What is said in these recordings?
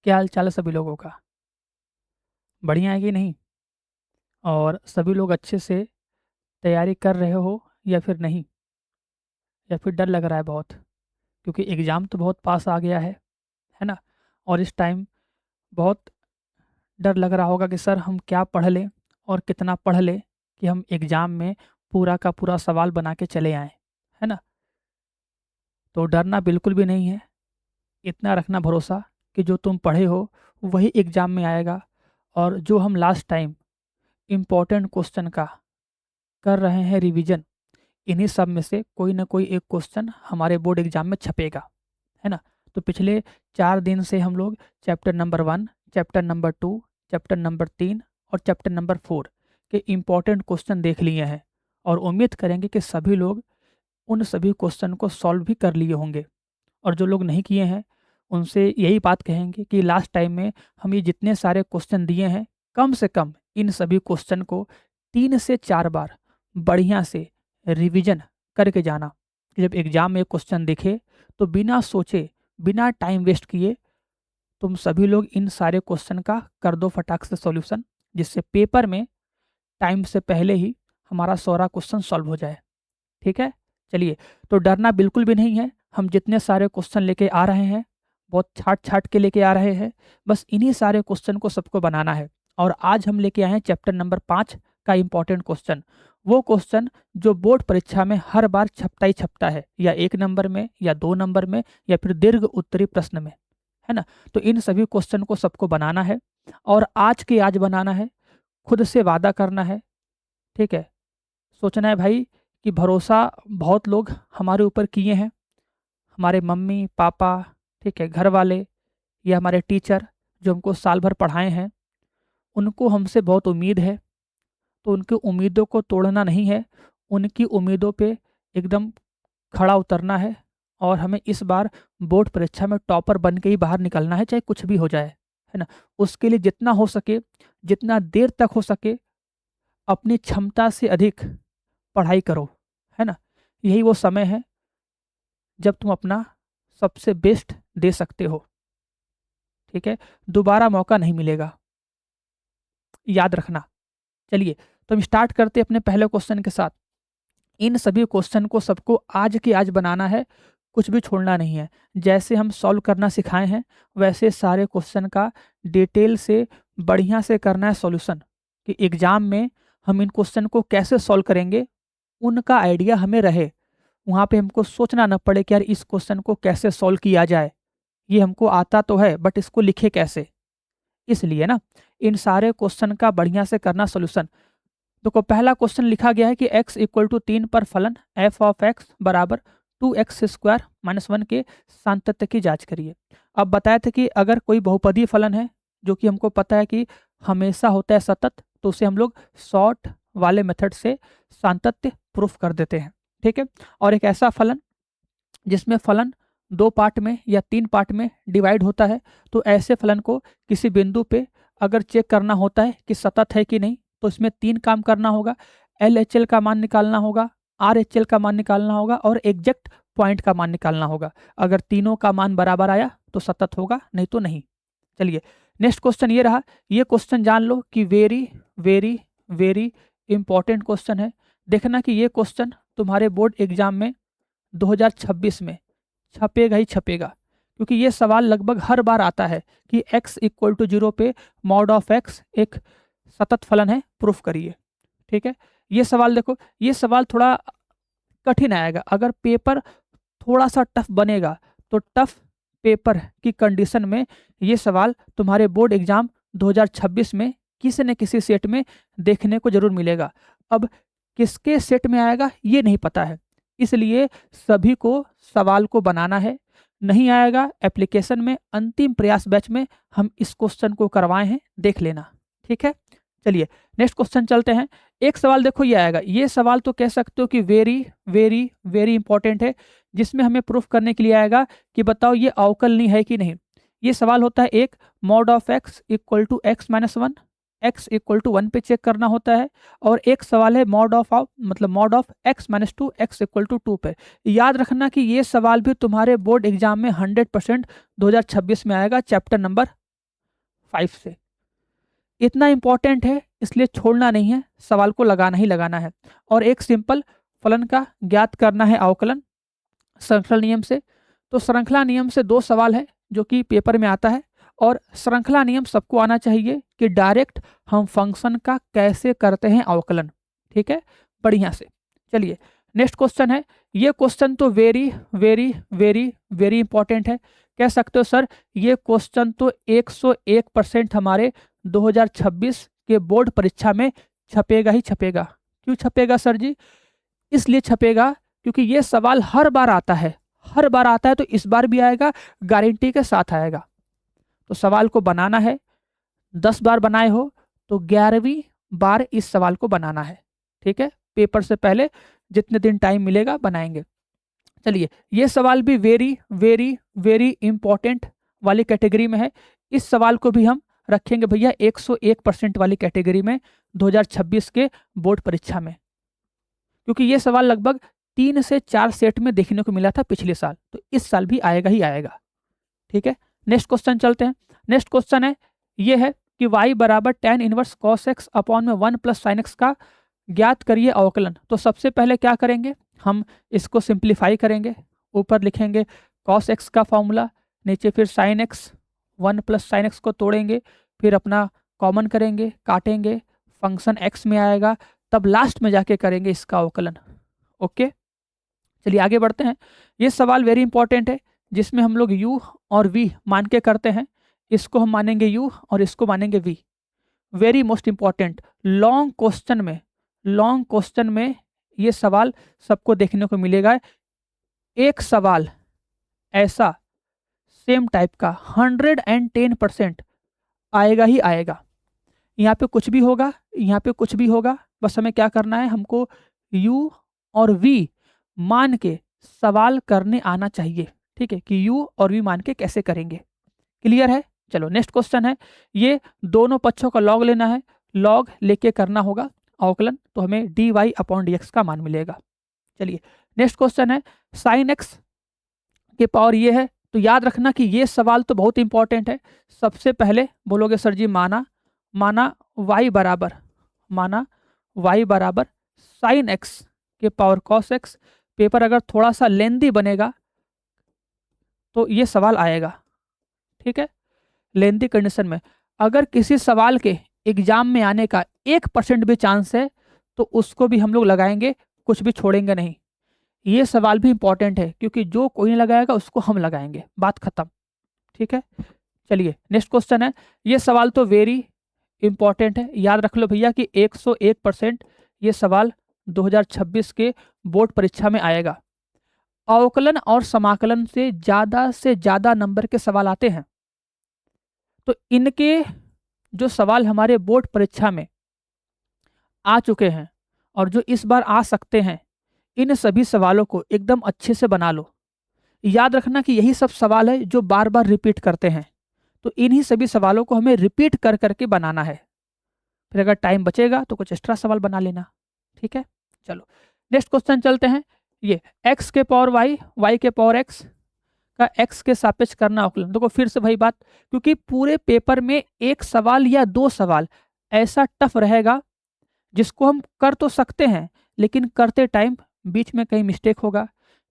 क्या हाल चाल है सभी लोगों का? बढ़िया है कि नहीं? और सभी लोग अच्छे से तैयारी कर रहे हो या फिर नहीं? या फिर डर लग रहा है बहुत? क्योंकि एग्ज़ाम तो बहुत पास आ गया है ना? और इस टाइम बहुत डर लग रहा होगा कि सर हम क्या पढ़ लें और कितना पढ़ लें कि हम एग्ज़ाम में पूरा का पूरा सवाल बना के चले आएँ, है ना? तो डरना बिल्कुल भी नहीं है। इतना रखना भरोसा कि जो तुम पढ़े हो वही एग्ज़ाम में आएगा। और जो हम लास्ट टाइम इम्पोर्टेंट क्वेश्चन का कर रहे हैं रिवीजन, इन्हीं सब में से कोई ना कोई एक क्वेश्चन हमारे बोर्ड एग्जाम में छपेगा, है ना? तो पिछले 4 दिन से हम लोग chapter number 1, chapter number 2, chapter number 3 और चैप्टर नंबर 4 के इम्पोर्टेंट क्वेश्चन देख लिए हैं। और उम्मीद करेंगे कि सभी लोग उन सभी क्वेश्चन को सॉल्व भी कर लिए होंगे। और जो लोग नहीं किए हैं उनसे यही बात कहेंगे कि लास्ट टाइम में हम ये जितने सारे क्वेश्चन दिए हैं, कम से कम इन सभी क्वेश्चन को 3 से 4 बार बढ़िया से रिवीजन करके जाना। कि जब एग्जाम में क्वेश्चन दिखे तो बिना सोचे, बिना टाइम वेस्ट किए तुम सभी लोग इन सारे क्वेश्चन का कर दो फटाक से सॉल्यूशन, जिससे पेपर में टाइम से पहले ही हमारा सारा क्वेश्चन सॉल्व हो जाए। ठीक है? चलिए, तो डरना बिल्कुल भी नहीं है। हम जितने सारे क्वेश्चन लेके आ रहे हैं, बहुत छाट-छाट के लेके आ रहे हैं। बस इन्हीं सारे क्वेश्चन को सबको बनाना है। और आज हम लेके आए हैं चैप्टर नंबर 5 का इम्पोर्टेंट क्वेश्चन। वो क्वेश्चन जो बोर्ड परीक्षा में हर बार छपता ही छपता है, या 1 नंबर में, या 2 नंबर में, या फिर दीर्घ उत्तरी प्रश्न में, है ना? तो इन सभी क्वेश्चन को सबको बनाना है और आज के आज बनाना है। खुद से वादा करना है, ठीक है? सोचना है भाई कि भरोसा बहुत लोग हमारे ऊपर किए हैं, हमारे मम्मी पापा, ठीक है, घर वाले, या हमारे टीचर जो हमको साल भर पढ़ाए हैं, उनको हमसे बहुत उम्मीद है। तो उनकी उम्मीदों को तोड़ना नहीं है, उनकी उम्मीदों पे एकदम खड़ा उतरना है। और हमें इस बार बोर्ड परीक्षा में टॉपर बन के ही बाहर निकलना है, चाहे कुछ भी हो जाए, है ना? उसके लिए जितना हो सके, जितना देर तक हो सके, अपनी क्षमता से अधिक पढ़ाई करो, है ना? यही वो समय है जब तुम अपना सबसे बेस्ट दे सकते हो। ठीक है? दोबारा मौका नहीं मिलेगा, याद रखना। चलिए, तो हम स्टार्ट करते हैं अपने पहले क्वेश्चन के साथ। इन सभी क्वेश्चन को सबको आज के आज बनाना है, कुछ भी छोड़ना नहीं है। जैसे हम सॉल्व करना सिखाए हैं, वैसे सारे क्वेश्चन का डिटेल से बढ़िया से करना है सॉल्यूशन, कि एग्जाम में हम इन क्वेश्चन को कैसे सॉल्व करेंगे, उनका आइडिया हमें रहे। वहाँ पे हमको सोचना न पड़े कि यार इस क्वेश्चन को कैसे सॉल्व किया जाए, ये हमको आता तो है बट इसको लिखे कैसे। इसलिए ना, इन सारे क्वेश्चन का बढ़िया से करना सोल्यूशन। देखो, पहला क्वेश्चन लिखा गया है कि x इक्वल टू 3 पर फलन f ऑफ x बराबर 2x² - 1 के सातत्य की जांच करिए। अब बताया था कि अगर कोई बहुपदीय फलन है, जो कि हमको पता है कि हमेशा होता है सतत, तो उसे हम लोग शॉर्ट वाले मेथड से सातत्य प्रूफ कर देते हैं। ठीक है? और एक ऐसा फलन जिसमें फलन 2 पार्ट में या 3 पार्ट में डिवाइड होता है, तो ऐसे फलन को किसी बिंदु पे अगर चेक करना होता है कि सतत है कि नहीं, तो इसमें 3 काम करना होगा। LHL का मान निकालना होगा, RHL का मान निकालना होगा और एग्जैक्ट पॉइंट का मान निकालना होगा। अगर तीनों का मान बराबर आया तो सतत होगा, नहीं तो नहीं। चलिए, नेक्स्ट क्वेश्चन ये रहा। ये क्वेश्चन जान लो कि very very very important question है। देखना कि ये क्वेश्चन तुम्हारे बोर्ड एग्जाम में 2026 में छपेगा ही छपेगा, क्योंकि ये सवाल लगभग हर बार आता है कि x इक्वल टू 0 पे मॉड ऑफ x एक सतत फलन है, प्रूफ करिए। ठीक है? ये सवाल देखो, ये सवाल थोड़ा कठिन आएगा। अगर पेपर थोड़ा सा टफ बनेगा तो टफ पेपर की कंडीशन में ये सवाल तुम्हारे बोर्ड एग्जाम 2026 में किसी न किसी सेट में देखने को जरूर मिलेगा। अब किसके सेट में आएगा ये नहीं पता है, इसलिए सभी को सवाल को बनाना है। नहीं आएगा एप्लीकेशन में, अंतिम प्रयास बैच में हम इस क्वेश्चन को करवाए हैं, देख लेना। ठीक है? चलिए, नेक्स्ट क्वेश्चन चलते हैं। एक सवाल देखो ये आएगा, ये सवाल तो कह सकते हो कि वेरी वेरी वेरी इंपॉर्टेंट है, जिसमें हमें प्रूफ करने के लिए आएगा कि बताओ ये अवकलनीय है कि नहीं। ये सवाल होता है एक, mod of x equal to x-1, x equal to 1 पे चेक करना होता है। और एक सवाल है मॉड ऑफ मतलब mod of x-2 x equal to 2 पे। याद रखना कि ये सवाल भी तुम्हारे बोर्ड एग्जाम में 100% 2026 में आएगा, चैप्टर नंबर 5 से। इतना इंपॉर्टेंट है इसलिए छोड़ना नहीं है, सवाल को लगाना ही लगाना है। और एक सिंपल फलन का ज्ञात करना है अवकलन श्रृंखला नियम से। तो श्रृंखला नियम से 2 सवाल है जो कि पेपर में आता है, और श्रृंखला नियम सबको आना चाहिए कि डायरेक्ट हम फंक्शन का कैसे करते हैं अवकलन। ठीक है, बढ़िया से। चलिए नेक्स्ट क्वेश्चन है। ये क्वेश्चन तो very very very very important है। कह सकते हो सर ये क्वेश्चन तो 101% हमारे 2026 के बोर्ड परीक्षा में छपेगा ही छपेगा। क्यों छपेगा सर जी? इसलिए छपेगा क्योंकि ये सवाल हर बार आता है, हर बार आता है, तो इस बार भी आएगा, गारंटी के साथ आएगा। तो सवाल को बनाना है, 10 बार बनाए हो तो 11वीं बार इस सवाल को बनाना है। ठीक है, पेपर से पहले जितने दिन टाइम मिलेगा बनाएंगे। चलिए ये सवाल भी वेरी वेरी वेरी इंपॉर्टेंट वाली कैटेगरी में है। इस सवाल को भी हम रखेंगे भैया 101% वाली कैटेगरी में 2026 के बोर्ड परीक्षा में, क्योंकि ये सवाल लगभग 3 से 4 सेट में देखने को मिला था पिछले साल, तो इस साल भी आएगा ही आएगा। ठीक है, नेक्स्ट क्वेश्चन चलते हैं। नेक्स्ट क्वेश्चन है ये है कि y बराबर tan inverse cos x upon में 1 प्लस साइन एक्स का ज्ञात करिए अवकलन। तो सबसे पहले क्या करेंगे, हम इसको सिंप्लीफाई करेंगे। ऊपर लिखेंगे cos x का फॉर्मूला, नीचे फिर sine x, 1 plus sine x को तोड़ेंगे, फिर अपना कॉमन करेंगे, काटेंगे, फंक्शन x में आएगा, तब लास्ट में जाके करेंगे इसका अवकलन। ओके, चलिए आगे बढ़ते हैं। ये सवाल वेरी इंपॉर्टेंट है जिसमें हम लोग u और v मान के करते हैं। इसको हम मानेंगे u और इसको मानेंगे v। Very most important, long question में ये सवाल सबको देखने को मिलेगा। एक सवाल ऐसा सेम टाइप का 110% आएगा ही आएगा। यहाँ पे कुछ भी होगा, यहाँ पे कुछ भी होगा, बस हमें क्या करना है, हमको u और v मान के सवाल करने आना चाहिए। ठीक है, कि u और v मान के कैसे करेंगे। क्लियर है? चलो नेक्स्ट क्वेश्चन है। ये दोनों पक्षों का लॉग लेना है, लॉग लेके करना होगा अवकलन, तो हमें dy अपॉन dx का मान मिलेगा। चलिए नेक्स्ट क्वेश्चन है, साइन एक्स के पावर ये है। तो याद रखना कि ये सवाल तो बहुत इंपॉर्टेंट है। सबसे पहले बोलोगे सर जी माना y बराबर साइन एक्स के पावर कॉस एक्स। पेपर अगर थोड़ा सा लेंदी बनेगा तो ये सवाल आएगा। ठीक है, लेंदी कंडीशन में अगर किसी सवाल के एग्जाम में आने का 1% भी चांस है तो उसको भी हम लोग लगाएंगे, कुछ भी छोड़ेंगे नहीं। ये सवाल भी इंपॉर्टेंट है क्योंकि जो कोई नहीं लगाएगा उसको हम लगाएंगे, बात खत्म। ठीक है, चलिए नेक्स्ट क्वेश्चन है। ये सवाल तो वेरी इंपॉर्टेंट है, याद रख लो भैया कि 101% ये सवाल 2026 के बोर्ड परीक्षा में आएगा। अवकलन और समाकलन से ज़्यादा नंबर के सवाल आते हैं, तो इनके जो सवाल हमारे बोर्ड परीक्षा में आ चुके हैं और जो इस बार आ सकते हैं, इन सभी सवालों को एकदम अच्छे से बना लो। याद रखना कि यही सब सवाल है जो बार बार रिपीट करते हैं, तो इन्हीं सभी सवालों को हमें रिपीट कर करके बनाना है। फिर अगर टाइम बचेगा तो कुछ एक्स्ट्रा सवाल बना लेना। ठीक है, चलो नेक्स्ट क्वेश्चन चलते हैं। ये x के पावर y के पावर x का x के सापेक्ष करना अवकलन। देखो फिर से वही बात, क्योंकि पूरे पेपर में एक सवाल या 2 सवाल ऐसा टफ रहेगा जिसको हम कर तो सकते हैं, लेकिन करते टाइम बीच में कहीं मिस्टेक होगा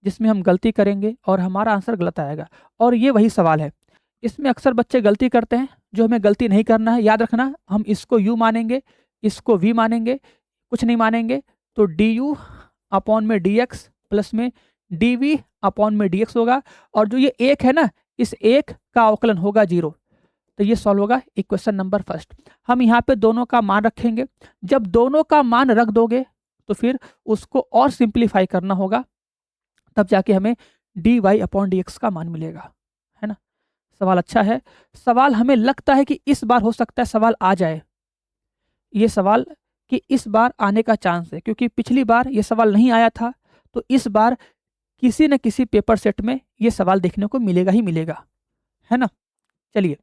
जिसमें हम गलती करेंगे और हमारा आंसर गलत आएगा। और ये वही सवाल है, इसमें अक्सर बच्चे गलती करते हैं जो हमें गलती नहीं करना है। याद रखना, हम इसको u मानेंगे, इसको v मानेंगे, कुछ नहीं मानेंगे, तो du अपॉन में dx प्लस में dv अपॉन में dx होगा। और जो ये 1 है ना, इस 1 का अवकलन होगा 0। तो ये सॉल्व होगा इक्वेशन नंबर फर्स्ट। हम यहाँ पे दोनों का मान रखेंगे। जब दोनों का मान रख दोगे तो फिर उसको और सिंप्लीफाई करना होगा, तब जाके हमें dy अपॉन dx का मान मिलेगा। है ना, सवाल अच्छा है। सवाल हमें लगता है कि इस बार हो सकता है सवाल आ जाए, ये सवाल कि इस बार आने का चांस है, क्योंकि पिछली बार ये सवाल नहीं आया था, तो इस बार किसी न किसी पेपर सेट में ये सवाल देखने को मिलेगा ही मिलेगा। है ना, चलिए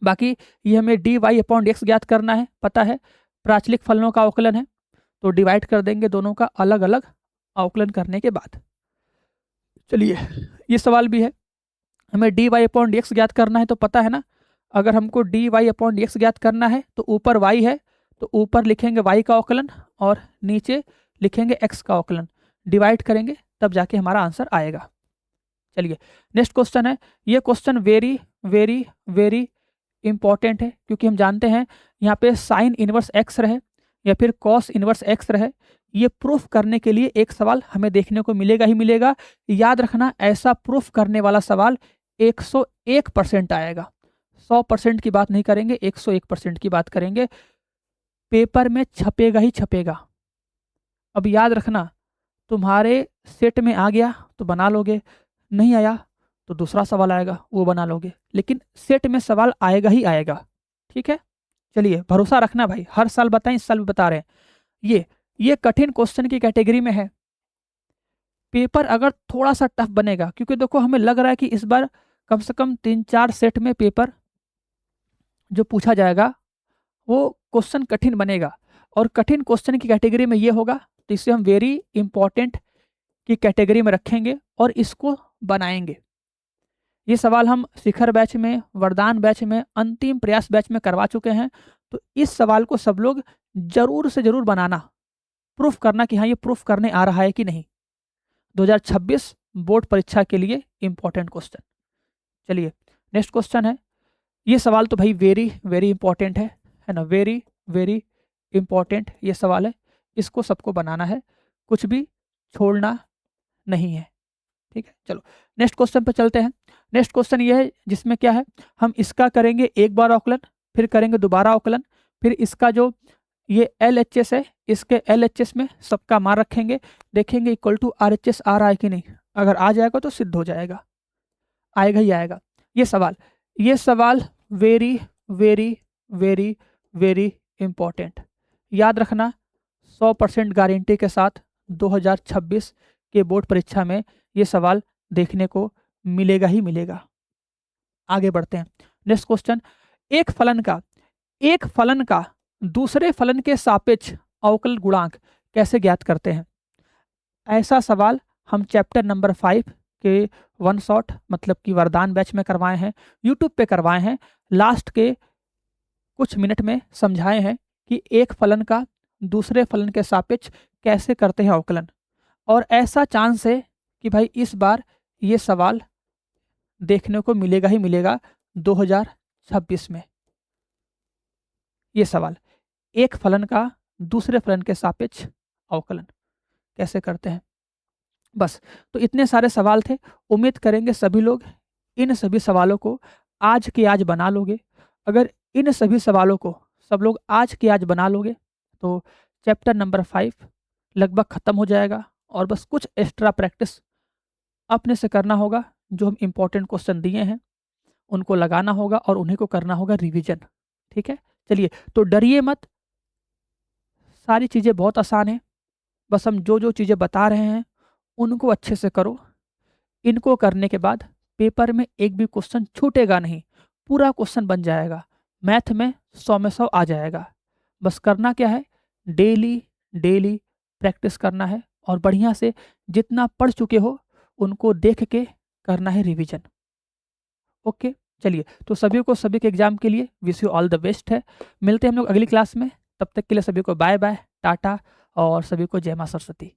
बाकी ये हमें dy अपॉन dx ज्ञात करना है, पता है प्राचलिक फलनों का अवकलन है, तो डिवाइड कर देंगे दोनों का अलग अलग अवकलन करने के बाद। चलिए ये सवाल भी है, हमें dy अपॉन dx ज्ञात करना है, तो पता है ना अगर हमको dy अपॉन dx ज्ञात करना है तो ऊपर y है तो ऊपर लिखेंगे y का अवकलन और नीचे लिखेंगे x का अवकलन, डिवाइड करेंगे तब जाके हमारा आंसर आएगा। चलिए नेक्स्ट क्वेश्चन है। ये question very very very important है, क्योंकि हम जानते हैं यहाँ पे साइन इनवर्स x रहे या फिर कॉस इनवर्स x रहे, ये प्रूफ करने के लिए एक सवाल हमें देखने को मिलेगा ही मिलेगा। याद रखना, ऐसा प्रूफ करने वाला सवाल 101% आएगा। 100% की बात नहीं करेंगे, 101% की बात करेंगे। पेपर में छपेगा ही छपेगा। अब याद रखना, तुम्हारे सेट में आ गया तो बना लोगे, नहीं आया तो दूसरा सवाल आएगा वो बना लोगे, लेकिन सेट में सवाल आएगा ही आएगा। ठीक है, चलिए भरोसा रखना भाई, हर साल बताएं, इस साल भी बता रहे हैं। ये कठिन क्वेश्चन की कैटेगरी में है। पेपर अगर थोड़ा सा टफ बनेगा, क्योंकि देखो हमें लग रहा है कि इस बार कम से कम 3-4 सेट में पेपर जो पूछा जाएगा वो क्वेश्चन कठिन बनेगा, और कठिन क्वेश्चन की कैटेगरी में ये होगा, तो इसे हम वेरी इंपॉर्टेंट की कैटेगरी में रखेंगे और इसको बनाएंगे। ये सवाल हम शिखर बैच में, वरदान बैच में, अंतिम प्रयास बैच में करवा चुके हैं। तो इस सवाल को सब लोग जरूर से जरूर बनाना, प्रूफ करना कि हाँ ये प्रूफ करने आ रहा है कि नहीं। 2026 बोर्ड परीक्षा के लिए इंपॉर्टेंट क्वेश्चन। चलिए नेक्स्ट क्वेश्चन है। ये सवाल तो भाई वेरी वेरी इंपॉर्टेंट है ना, वेरी वेरी इंपॉर्टेंट ये सवाल है। इसको सबको बनाना है, कुछ भी छोड़ना नहीं है। ठीक है, चलो नेक्स्ट क्वेश्चन पे चलते हैं। नेक्स्ट क्वेश्चन ये है जिसमें क्या है, हम इसका करेंगे एक बार अवकलन, फिर करेंगे दोबारा अवकलन, फिर इसका जो ये LHS है इसके LHS में सबका मान रखेंगे, देखेंगे इक्वल टू RHS आ रहा है कि नहीं। अगर आ जाएगा तो सिद्ध हो जाएगा, आएगा ही आएगा। ये सवाल very very very very important. याद रखना, 100% गारंटी के साथ 2026 के बोर्ड परीक्षा में ये सवाल देखने को मिलेगा ही मिलेगा। आगे बढ़ते हैं। नेक्स्ट क्वेश्चन, एक फलन का दूसरे फलन के सापेक्ष अवकल गुणांक कैसे ज्ञात करते हैं। ऐसा सवाल हम चैप्टर नंबर 5 के वन शॉट मतलब कि वरदान बैच में करवाए हैं, यूट्यूब पे करवाए हैं। लास्ट के कुछ मिनट में समझाए हैं कि एक फलन का दूसरे फलन के सापेक्ष कैसे करते हैं अवकलन। और ऐसा चांस है कि भाई इस बार ये सवाल देखने को मिलेगा ही मिलेगा 2026 में। ये सवाल, एक फलन का दूसरे फलन के सापेक्ष अवकलन कैसे करते हैं। बस, तो इतने सारे सवाल थे। उम्मीद करेंगे सभी लोग इन सभी सवालों को आज के आज बना लोगे। अगर इन सभी सवालों को सब लोग आज के आज बना लोगे तो चैप्टर नंबर 5 लगभग ख़त्म हो जाएगा, और बस कुछ एक्स्ट्रा प्रैक्टिस अपने से करना होगा। जो हम इम्पोर्टेंट क्वेश्चन दिए हैं उनको लगाना होगा और उन्हीं को करना होगा रिवीजन। ठीक है, चलिए तो डरिए मत, सारी चीज़ें बहुत आसान है। बस हम जो जो चीज़ें बता रहे हैं उनको अच्छे से करो। इनको करने के बाद पेपर में एक भी क्वेश्चन छूटेगा नहीं, पूरा क्वेश्चन बन जाएगा। मैथ में 100 में 100 आ जाएगा। बस करना क्या है, डेली डेली प्रैक्टिस करना है, और बढ़िया से जितना पढ़ चुके हो उनको देख के करना है रिवीजन। ओके, चलिए तो सभी को सभी के एग्जाम के लिए wish you all the best है। मिलते हैं हम लोग अगली क्लास में, तब तक के लिए सभी को बाय बाय, टाटा, और सभी को जय मां सरस्वती।